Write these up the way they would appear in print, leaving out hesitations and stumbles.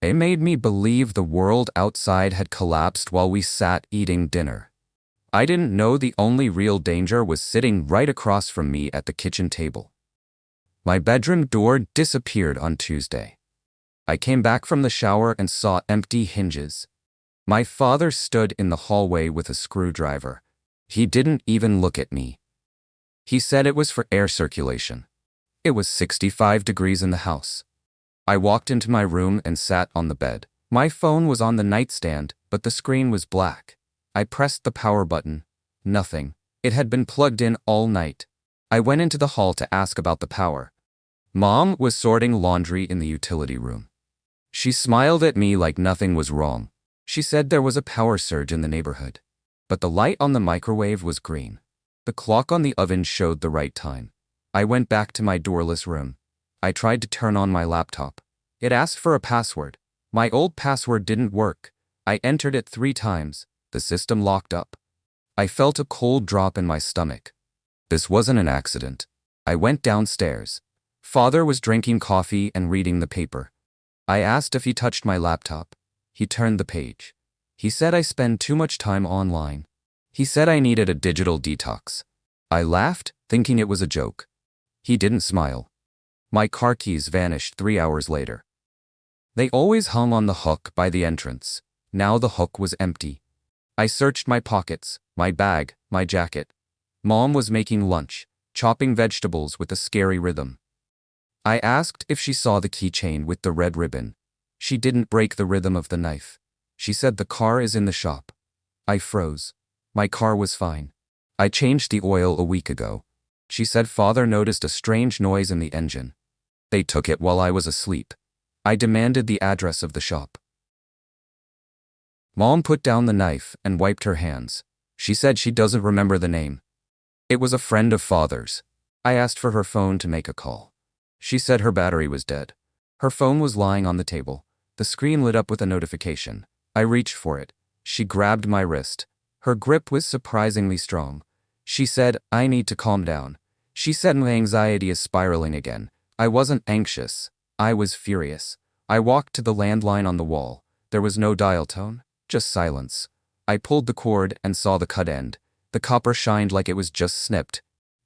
It made me believe the world outside had collapsed while we sat eating dinner. I didn't know the only real danger was sitting right across from me at the kitchen table. My bedroom door disappeared on Tuesday. I came back from the shower and saw empty hinges. My father stood in the hallway with a screwdriver. He didn't even look at me. He said it was for air circulation. It was 65 degrees in the house. I walked into my room and sat on the bed. My phone was on the nightstand, but the screen was black. I pressed the power button. Nothing. It had been plugged in all night. I went into the hall to ask about the power. Mom was sorting laundry in the utility room. She smiled at me like nothing was wrong. She said there was a power surge in the neighborhood. But the light on the microwave was green. The clock on the oven showed the right time. I went back to my doorless room. I tried to turn on my laptop. It asked for a password. My old password didn't work. I entered it 3 times. The system locked up. I felt a cold drop in my stomach. This wasn't an accident. I went downstairs. Father was drinking coffee and reading the paper. I asked if he touched my laptop. He turned the page. He said I spend too much time online. He said I needed a digital detox. I laughed, thinking it was a joke. He didn't smile. My car keys vanished 3 hours later. They always hung on the hook by the entrance. Now the hook was empty. I searched my pockets, my bag, my jacket. Mom was making lunch, chopping vegetables with a scary rhythm. I asked if she saw the keychain with the red ribbon. She didn't break the rhythm of the knife. She said the car is in the shop. I froze. My car was fine. I changed the oil a week ago. She said Father noticed a strange noise in the engine. They took it while I was asleep. I demanded the address of the shop. Mom put down the knife and wiped her hands. She said she doesn't remember the name. It was a friend of Father's. I asked for her phone to make a call. She said her battery was dead. Her phone was lying on the table. The screen lit up with a notification. I reached for it. She grabbed my wrist. Her grip was surprisingly strong. She said, I need to calm down. She said my anxiety is spiraling again. I wasn't anxious. I was furious. I walked to the landline on the wall. There was no dial tone, just silence. I pulled the cord and saw the cut end. The copper shined like it was just snipped.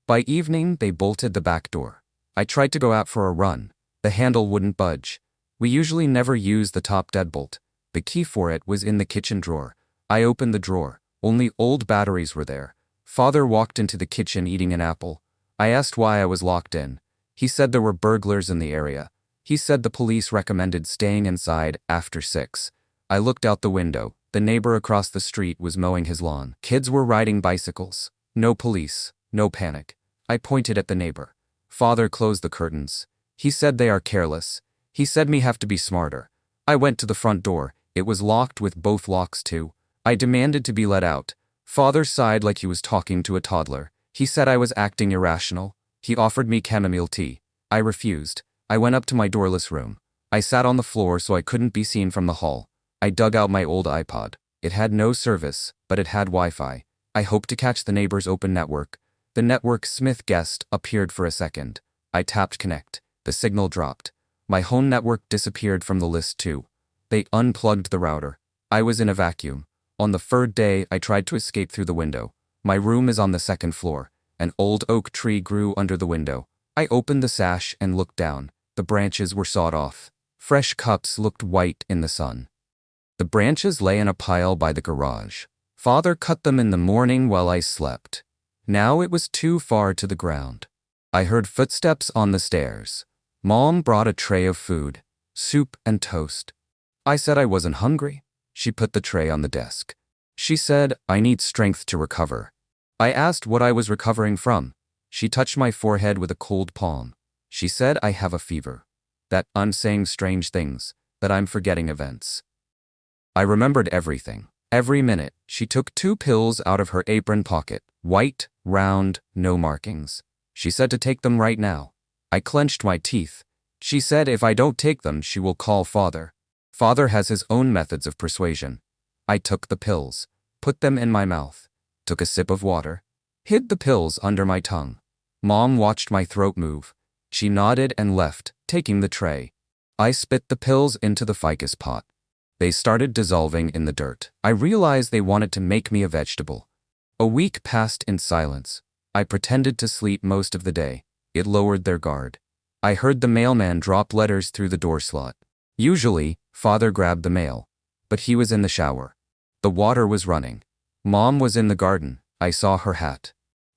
By evening, they bolted the back door. I tried to go out for a run. The handle wouldn't budge. We usually never use the top deadbolt. The key for it was in the kitchen drawer. I opened the drawer. Only old batteries were there. Father walked into the kitchen eating an apple. I asked why I was locked in. He said there were burglars in the area. He said the police recommended staying inside after 6. I looked out the window. The neighbor across the street was mowing his lawn. Kids were riding bicycles. No police. No panic. I pointed at the neighbor. Father closed the curtains. He said they are careless. He said me have to be smarter. I went to the front door. It was locked with both locks too. I demanded to be let out. Father sighed like he was talking to a toddler. He said I was acting irrational. He offered me chamomile tea. I refused. I went up to my doorless room. I sat on the floor so I couldn't be seen from the hall. I dug out my old iPod. It had no service, but it had Wi-Fi. I hoped to catch the neighbor's open network. The network Smith guessed appeared for a second. I tapped connect. The signal dropped. My home network disappeared from the list too. They unplugged the router. I was in a vacuum. On the 3rd day, I tried to escape through the window. My room is on the 2nd floor. An old oak tree grew under the window. I opened the sash and looked down. The branches were sawed off. Fresh cups looked white in the sun. The branches lay in a pile by the garage. Father cut them in the morning while I slept. Now it was too far to the ground. I heard footsteps on the stairs. Mom brought a tray of food, soup and toast. I said I wasn't hungry. She put the tray on the desk. She said, I need strength to recover. I asked what I was recovering from. She touched my forehead with a cold palm. She said I have a fever. That I'm saying strange things, that I'm forgetting events. I remembered everything. Every minute, she took 2 pills out of her apron pocket. White, round, no markings. She said to take them right now. I clenched my teeth. She said if I don't take them, she will call Father. Father has his own methods of persuasion. I took the pills, put them in my mouth, took a sip of water, hid the pills under my tongue. Mom watched my throat move. She nodded and left, taking the tray. I spit the pills into the ficus pot. They started dissolving in the dirt. I realized they wanted to make me a vegetable. A week passed in silence. I pretended to sleep most of the day. It lowered their guard. I heard the mailman drop letters through the door slot. Usually, Father grabbed the mail. But he was in the shower. The water was running. Mom was in the garden. I saw her hat.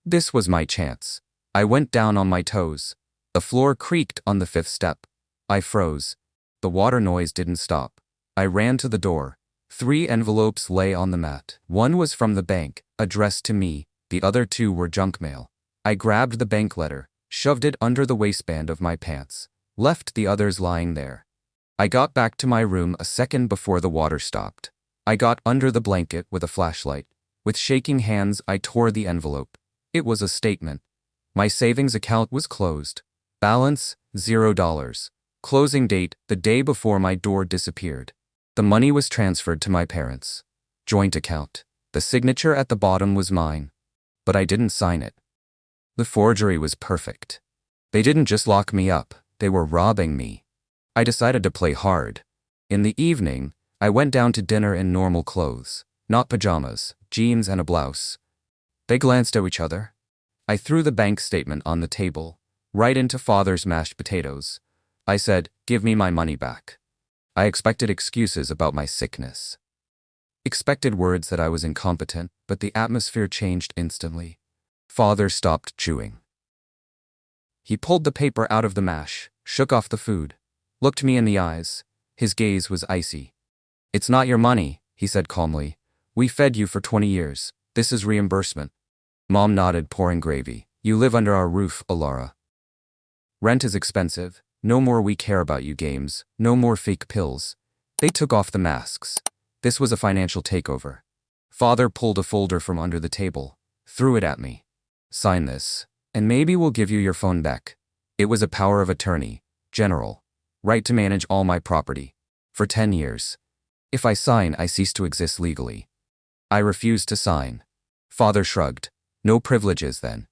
This was my chance. I went down on my toes. The floor creaked on the 5th step. I froze. The water noise didn't stop. I ran to the door. 3 envelopes lay on the mat. One was from the bank, addressed to me. The other 2 were junk mail. I grabbed the bank letter, shoved it under the waistband of my pants, left the others lying there. I got back to my room a second before the water stopped. I got under the blanket with a flashlight. With shaking hands, I tore the envelope. It was a statement. My savings account was closed. Balance, $0. Closing date, the day before my door disappeared. The money was transferred to my parents' joint account. The signature at the bottom was mine. But I didn't sign it. The forgery was perfect. They didn't just lock me up, they were robbing me. I decided to play hard. In the evening, I went down to dinner in normal clothes, not pajamas, jeans and a blouse. They glanced at each other. I threw the bank statement on the table, right into Father's mashed potatoes. I said, "Give me my money back." I expected excuses about my sickness. Expected words that I was incompetent, but the atmosphere changed instantly. Father stopped chewing. He pulled the paper out of the mash, shook off the food, looked me in the eyes. His gaze was icy. "It's not your money," he said calmly. "We fed you for 20 years. This is reimbursement." Mom nodded, pouring gravy. "You live under our roof, Alara. Rent is expensive. No more we care about you games. No more fake pills." They took off the masks. This was a financial takeover. Father pulled a folder from under the table, threw it at me. "Sign this, and maybe we'll give you your phone back." It was a power of attorney, general, right to manage all my property. For 10 years. If I sign, I cease to exist legally. I refused to sign. Father shrugged. "No privileges then."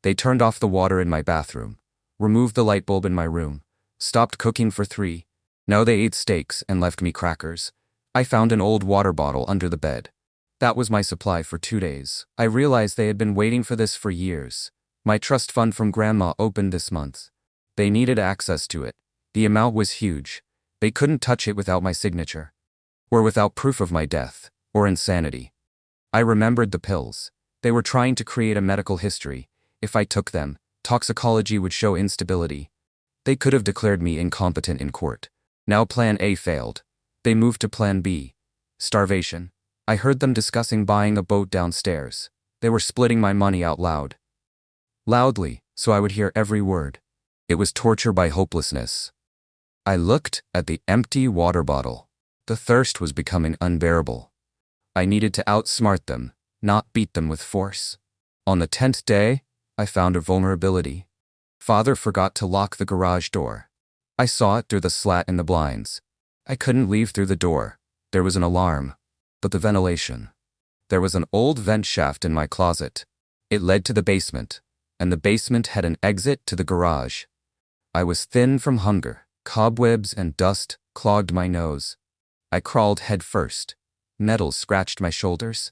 They turned off the water in my bathroom, removed the light bulb in my room, stopped cooking for 3. Now they ate steaks and left me crackers. I found an old water bottle under the bed. That was my supply for 2 days. I realized they had been waiting for this for years. My trust fund from Grandma opened this month. They needed access to it. The amount was huge. They couldn't touch it without my signature. Or without proof of my death, or insanity. I remembered the pills. They were trying to create a medical history. If I took them, toxicology would show instability. They could have declared me incompetent in court. Now Plan A failed. They moved to Plan B. Starvation. I heard them discussing buying a boat downstairs. They were splitting my money out loudly, so I would hear every word. It was torture by hopelessness. I looked at the empty water bottle. The thirst was becoming unbearable. I needed to outsmart them, not beat them with force. On the 10th day, I found a vulnerability. Father forgot to lock the garage door. I saw it through the slat in the blinds. I couldn't leave through the door. There was an alarm. But the ventilation. There was an old vent shaft in my closet. It led to the basement, and the basement had an exit to the garage. I was thin from hunger. Cobwebs and dust clogged my nose. I crawled head first. Nettles scratched my shoulders.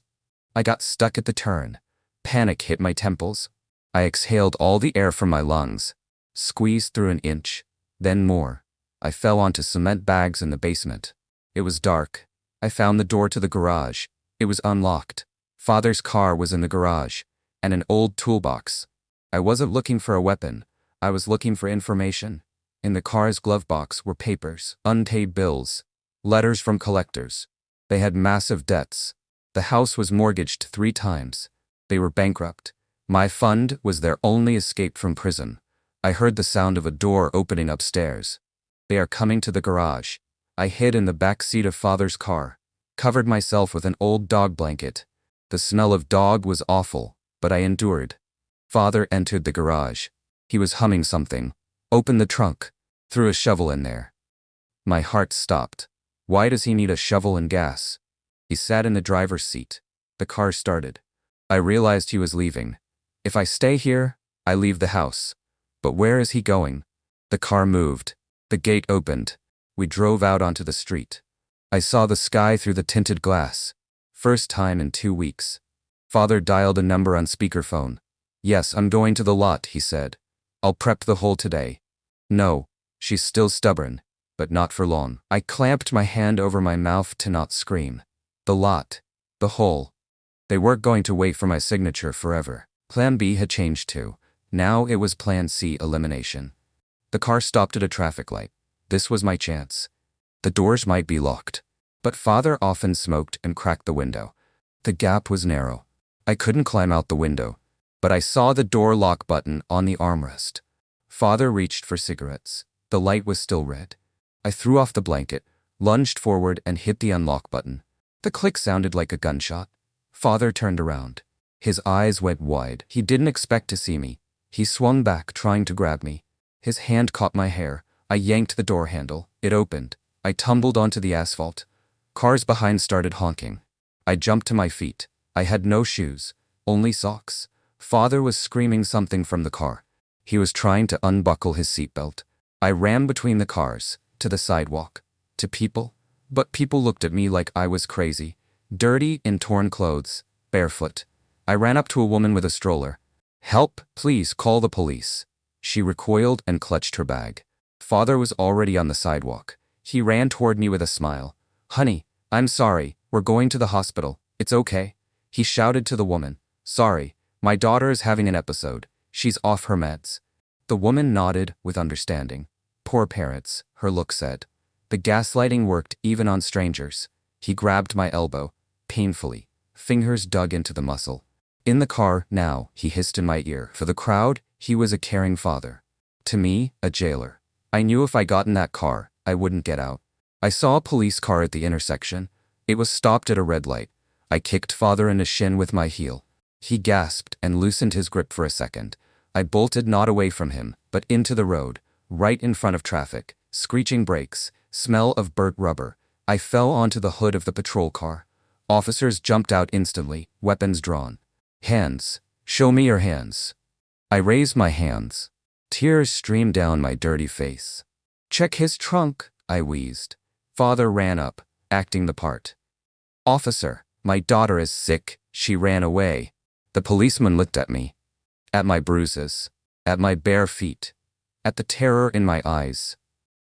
I got stuck at the turn. Panic hit my temples. I exhaled all the air from my lungs. Squeezed through an inch. Then more. I fell onto cement bags in the basement. It was dark. I found the door to the garage. It was unlocked. Father's car was in the garage, and an old toolbox. I wasn't looking for a weapon. I was looking for information. In the car's glove box were papers, unpaid bills, letters from collectors. They had massive debts. The house was mortgaged 3 times. They were bankrupt. My fund was their only escape from prison. I heard the sound of a door opening upstairs. "They are coming to the garage." I hid in the back seat of Father's car, covered myself with an old dog blanket. The smell of dog was awful, but I endured. Father entered the garage. He was humming something. Opened the trunk, threw a shovel in there. My heart stopped. Why does he need a shovel and gas? He sat in the driver's seat. The car started. I realized he was leaving. If I stay here, I leave the house. But where is he going? The car moved. The gate opened. We drove out onto the street. I saw the sky through the tinted glass. First time in 2 weeks. Father dialed a number on speakerphone. "Yes, I'm going to the lot," he said. "I'll prep the hole today." "No." She's still stubborn, but not for long. I clamped my hand over my mouth to not scream. The lot. The hole. They weren't going to wait for my signature forever. Plan B had changed too. Now it was Plan C, elimination. The car stopped at a traffic light. This was my chance. The doors might be locked, but Father often smoked and cracked the window. The gap was narrow. I couldn't climb out the window, but I saw the door lock button on the armrest. Father reached for cigarettes. The light was still red. I threw off the blanket, lunged forward and hit the unlock button. The click sounded like a gunshot. Father turned around. His eyes went wide. He didn't expect to see me. He swung back, trying to grab me. His hand caught my hair. I yanked the door handle. It opened. I tumbled onto the asphalt. Cars behind started honking. I jumped to my feet. I had no shoes, only socks. Father was screaming something from the car. He was trying to unbuckle his seatbelt. I ran between the cars, to the sidewalk, to people. But people looked at me like I was crazy. Dirty, in torn clothes, barefoot. I ran up to a woman with a stroller. "Help, please, call the police." She recoiled and clutched her bag. Father was already on the sidewalk. He ran toward me with a smile. "Honey, I'm sorry, we're going to the hospital. It's okay." He shouted to the woman. "Sorry, my daughter is having an episode. She's off her meds." The woman nodded with understanding. Poor parents, her look said. The gaslighting worked even on strangers. He grabbed my elbow, painfully. Fingers dug into the muscle. "In the car, now," he hissed in my ear. For the crowd, he was a caring father. To me, a jailer. I knew if I got in that car, I wouldn't get out. I saw a police car at the intersection. It was stopped at a red light. I kicked Father in the shin with my heel. He gasped and loosened his grip for a second. I bolted not away from him, but into the road, right in front of traffic. Screeching brakes, smell of burnt rubber. I fell onto the hood of the patrol car. Officers jumped out instantly, weapons drawn. "Hands. Show me your hands." I raised my hands. Tears streamed down my dirty face. "Check his trunk," I wheezed. Father ran up, acting the part. "Officer, my daughter is sick." She ran away. The policeman looked at me. At my bruises. At my bare feet. At the terror in my eyes.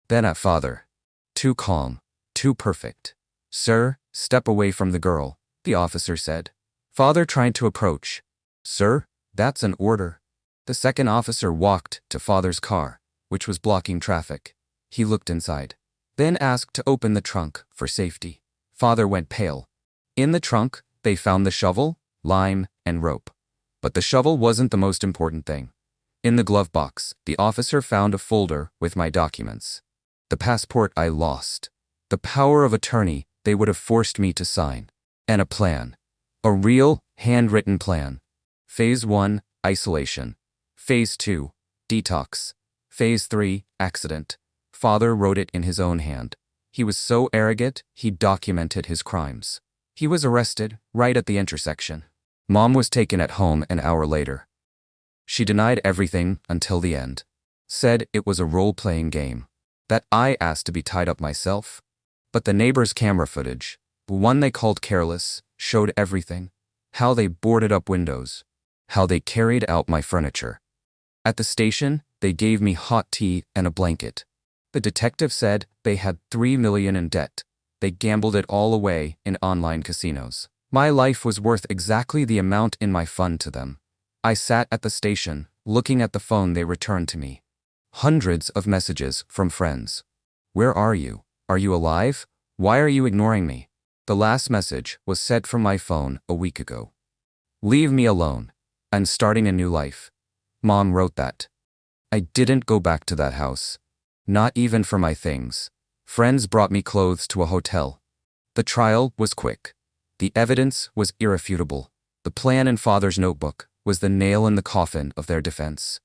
Then at Father. Too calm. Too perfect. "Sir, step away from the girl," the officer said. Father tried to approach. "Sir, that's an order." The second officer walked to Father's car, which was blocking traffic. He looked inside, then asked to open the trunk for safety. Father went pale. In the trunk, they found the shovel, lime, and rope. But the shovel wasn't the most important thing. In the glove box, the officer found a folder with my documents. The passport I lost. The power of attorney they would have forced me to sign. And a plan. A real, handwritten plan. Phase 1, isolation. Phase 2, detox. Phase 3, accident. Father wrote it in his own hand. He was so arrogant, he documented his crimes. He was arrested, right at the intersection. Mom was taken at home an hour later. She denied everything until the end. Said it was a role-playing game. That I asked to be tied up myself. But the neighbor's camera footage, the one they called careless, showed everything. How they boarded up windows. How they carried out my furniture. At the station, they gave me hot tea and a blanket. The detective said they had $3 million in debt. They gambled it all away in online casinos. My life was worth exactly the amount in my fund to them. I sat at the station, looking at the phone they returned to me. Hundreds of messages from friends. "Where are you? Are you alive? Why are you ignoring me?" The last message was sent from my phone a week ago. "Leave me alone. I'm starting a new life." Mom wrote that. I didn't go back to that house. Not even for my things. Friends brought me clothes to a hotel. The trial was quick. The evidence was irrefutable. The plan in Father's notebook was the nail in the coffin of their defense.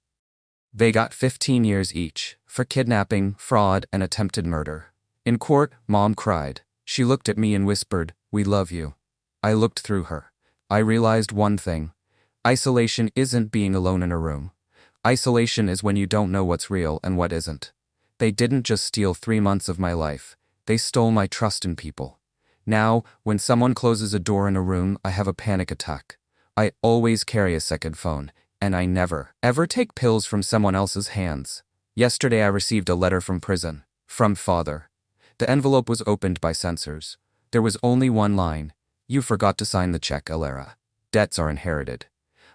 They got 15 years each for kidnapping, fraud, and attempted murder. In court, Mom cried. She looked at me and whispered, "We love you." I looked through her. I realized one thing. Isolation isn't being alone in a room. Isolation is when you don't know what's real and what isn't. They didn't just steal 3 months of my life, they stole my trust in people. Now, when someone closes a door in a room, I have a panic attack. I always carry a second phone, and I never, ever take pills from someone else's hands. Yesterday I received a letter from prison. From father. The envelope was opened by censors. There was only one line. You forgot to sign the check, Alara. Debts are inherited.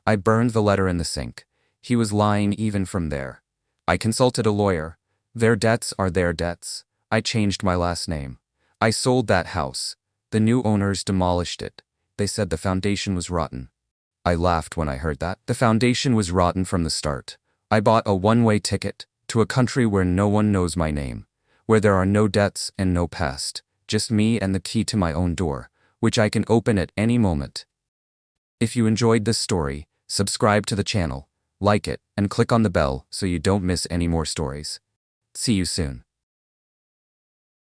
I burned the letter in the sink. He was lying even from there. I consulted a lawyer. Their debts are their debts. I changed my last name. I sold that house. The new owners demolished it. They said the foundation was rotten. I laughed when I heard that. The foundation was rotten from the start. I bought a one-way ticket to a country where no one knows my name, where there are no debts and no past, just me and the key to my own door, which I can open at any moment. If you enjoyed this story, subscribe to the channel, like it, and click on the bell so you don't miss any more stories. See you soon.